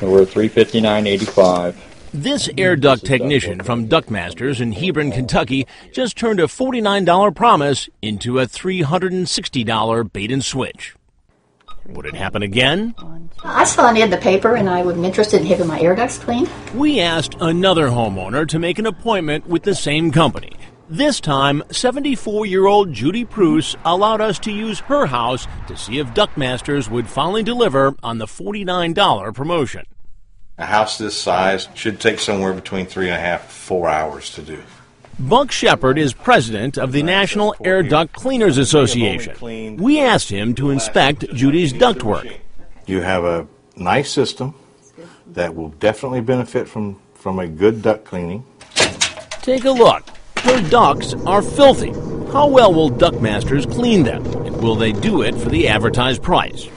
We're at $359.85. This air duct technician from Ductmasters in Hebron, Kentucky, just turned a $49 promise into a $360 bait and switch. Would it happen again? I saw an ad in the paper and I was interested in having my air ducts cleaned. We asked another homeowner to make an appointment with the same company. This time, 74-year-old Judy Pruce allowed us to use her house to see if Ductmasters would finally deliver on the $49 promotion. A house this size should take somewhere between 3.5 to 4 hours to do. Buck Shepard is president of the National Air Duct Cleaners Association. We asked him to inspect Judy's ductwork. You have a nice system that will definitely benefit from a good duct cleaning. Take a look. Her ducts are filthy. How well will Ductmasters clean them? And will they do it for the advertised price?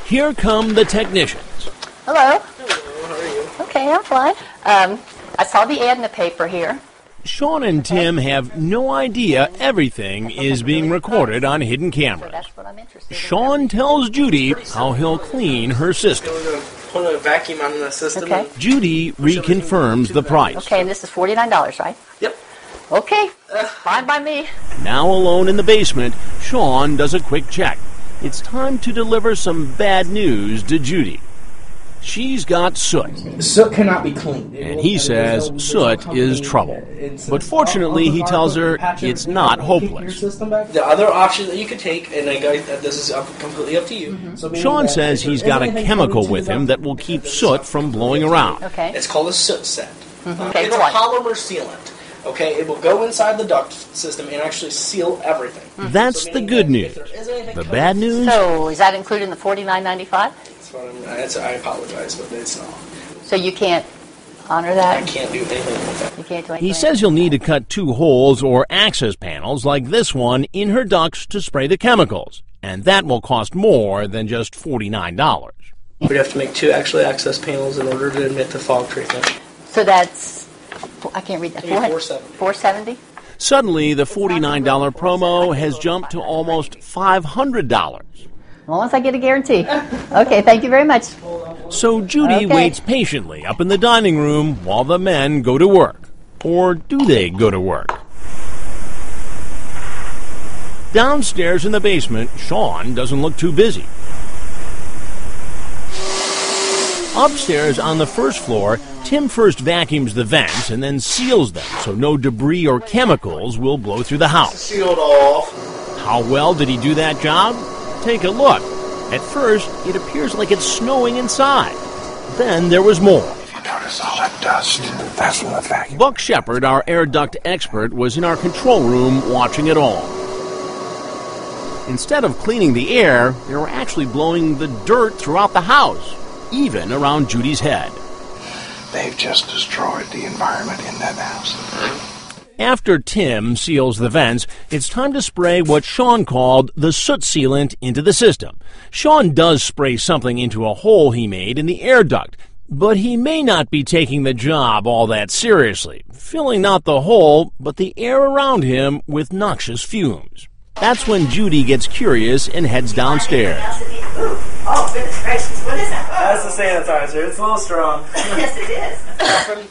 Here come the technicians. Hello. Hello, how are you? Okay, I'm fine. I saw the ad in the paper here. Sean and Tim have no idea everything is being recorded on hidden cameras. That's what I'm interested in. Sean tells Judy how he'll clean her system. We're going to put a vacuum on the system. Okay. Judy reconfirms the price. Okay, and this is $49, right? Yep. Okay, fine by me. Now alone in the basement, Sean does a quick check. It's time to deliver some bad news to Judy. She's got soot. Soot cannot be cleaned. And he says soot is trouble. But fortunately, he tells her it's not hopeless. The other option that you could take, and this is completely up to you. Sean says he's got a chemical with him that will keep soot from blowing around. Okay. It's called a soot set. Okay, It's go a on. polymer sealant. Okay, it will go inside the duct system and actually seal everything. That's the good news. The bad news? So, is that included in the $49.95? I apologize, but it's not. So you can't honor that? I can't do anything with that. You can't do anything? He says you'll need to cut 2 holes or access panels like this one in her ducts to spray the chemicals. And that will cost more than just $49. We'd have to make 2 actually access panels in order to admit the fog treatment. So that's, I can't read that. $470. $470? Suddenly, the $49 promo has jumped to almost $500. As long as I get a guarantee. Okay, thank you very much. So Judy Okay. waits patiently up in the dining room while the men go to work. Or do they go to work? Downstairs in the basement, Sean doesn't look too busy. Upstairs on the first floor, Tim first vacuums the vents and then seals them so no debris or chemicals will blow through the house. Sealed off. How well did he do that job? Take a look. At first, it appears like it's snowing inside. Then there was more. If you notice all that dust, that's from the vacuum. Buck Shepard, our air duct expert, was in our control room watching it all. Instead of cleaning the air, they were actually blowing the dirt throughout the house, even around Judy's head. They've just destroyed the environment in that house. After Tim seals the vents, it's time to spray what Sean called the soot sealant into the system. Sean does spray something into a hole he made in the air duct, but he may not be taking the job all that seriously, filling not the hole, but the air around him with noxious fumes. That's when Judy gets curious and heads downstairs. Oh, goodness gracious, what is that? That's the sanitizer. It's a little strong. Yes, it is.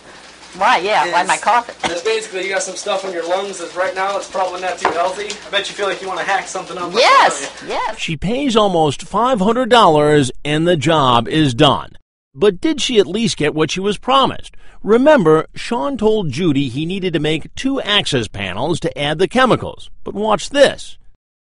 Why, yeah, why am I coughing? That's basically you got some stuff in your lungs that right now it's probably not too healthy. I bet you feel like you want to hack something up. Yes, yes. She pays almost $500 and the job is done. But did she at least get what she was promised? Remember, Sean told Judy he needed to make 2 access panels to add the chemicals. But watch this.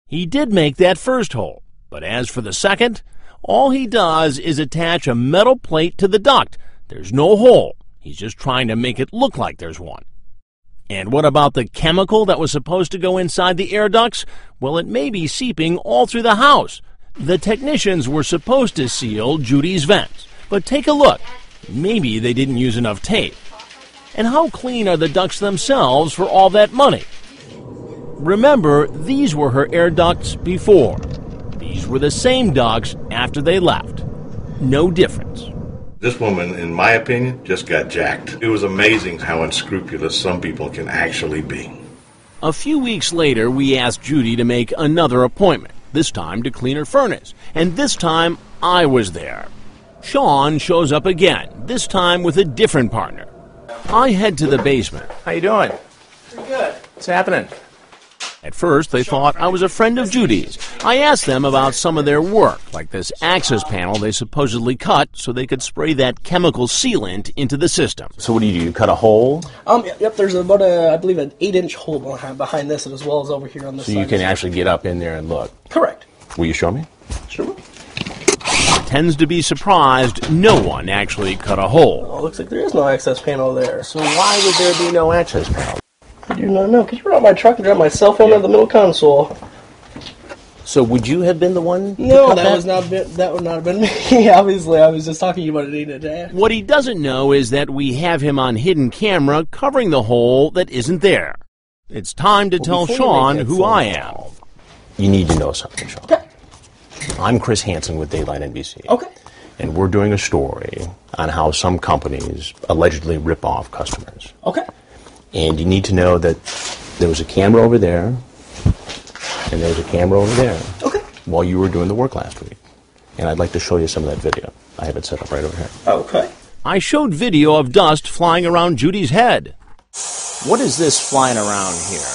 He did make that first hole. But as for the second, all he does is attach a metal plate to the duct. There's no hole. He's just trying to make it look like there's one. And what about the chemical that was supposed to go inside the air ducts? Well, it may be seeping all through the house. The technicians were supposed to seal Judy's vents. But take a look. Maybe they didn't use enough tape. And how clean are the ducts themselves for all that money? Remember, these were her air ducts before. These were the same ducts after they left. No difference. This woman, in my opinion, just got jacked. It was amazing how unscrupulous some people can actually be. A few weeks later, we asked Judy to make another appointment, this time to clean her furnace. And this time, I was there. Sean shows up again, this time with a different partner. I head to the basement. How you doing? Pretty good. What's happening? At first, they thought I was a friend of Judy's. I asked them about some of their work, like this access panel they supposedly cut so they could spray that chemical sealant into the system. So what do? You cut a hole Yep, there's about I believe an 8-inch hole behind this as well as over here on this so side. you can actually get up in there and look. Correct. Will you show me? Sure. Tends to be surprised no one actually cut a hole. Oh, looks like there is no access panel there. So why would there be no access panel? I do not know. Could you run out my truck and drop my cell phone in the middle console? So would you have been the one? No, that would not have been me. Obviously, I was just talking about an 8-inch. What he doesn't know is that we have him on hidden camera covering the hole that isn't there. It's time to tell Sean who I am. You need to know something, Sean. Okay. I'm Chris Hansen with Daylight NBC. Okay. And we're doing a story on how some companies allegedly rip off customers. Okay. And you need to know that there was a camera over there, and there was a camera over there. Okay. While you were doing the work last week. And I'd like to show you some of that video. I have it set up right over here. Okay. I showed video of dust flying around Judy's head. What is this flying around here?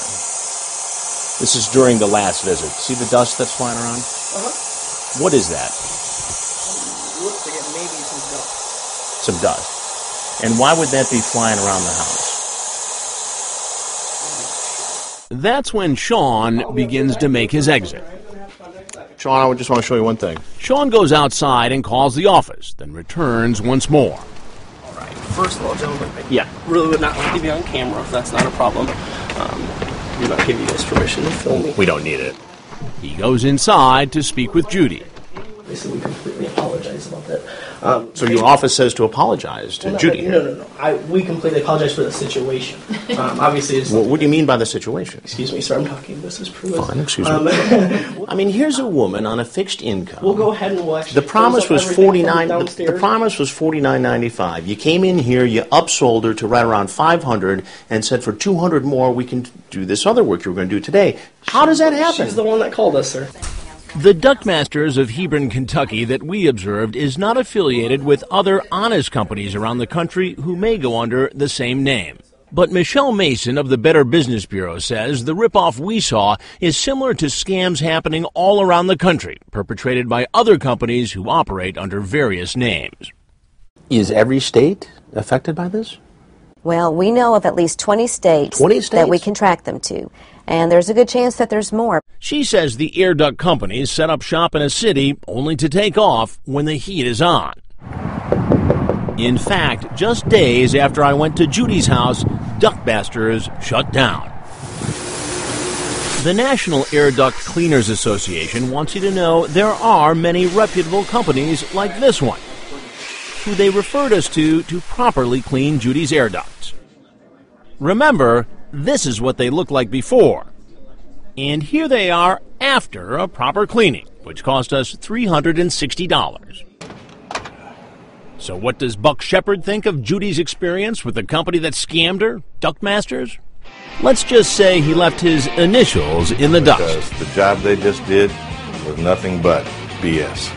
This is during the last visit. See the dust that's flying around? Uh-huh. What is that? Looks like it may be some dust. Some dust. And why would that be flying around the house? That's when Sean begins to make his exit. Sean, I just want to show you one thing. Sean goes outside and calls the office, then returns once more. All right. First of all, gentlemen, Yeah. I really would not like to be on camera if that's not a problem. Do not give you guys permission to film me. We don't need it. He goes inside to speak with Judy. Obviously, we completely apologize about that. So your office says to apologize to Judy. No. We completely apologize for the situation. Obviously, it's... What do you mean by the situation? Excuse me, sir, I'm talking Mrs. Pruitt. Fine, excuse me. I mean, here's a woman on a fixed income. We'll go ahead and we'll actually... The promise was $49. the promise was $49.95. You came in here, you upsold her to right around $500, and said for $200 more we can do this other work you were going to do today. How does that happen? She's the one that called us, sir. The Duct Masters of Hebron, Kentucky that we observed is not affiliated with other honest companies around the country who may go under the same name. But Michelle Mason of the Better Business Bureau says the ripoff we saw is similar to scams happening all around the country, perpetrated by other companies who operate under various names. Is every state affected by this? Well, we know of at least 20 states, 20 states that we can track them to. And there's a good chance that there's more. She says the air duct companies set up shop in a city only to take off when the heat is on. In fact, just days after I went to Judy's house, Duct Masters shut down. The National Air Duct Cleaners Association wants you to know there are many reputable companies like this one, who they referred us to properly clean Judy's air ducts. Remember, this is what they looked like before. And here they are after a proper cleaning, which cost us $360. So what does Buck Shepard think of Judy's experience with the company that scammed her, Duct Masters? Let's just say he left his initials in the dust. Because the job they just did was nothing but BS.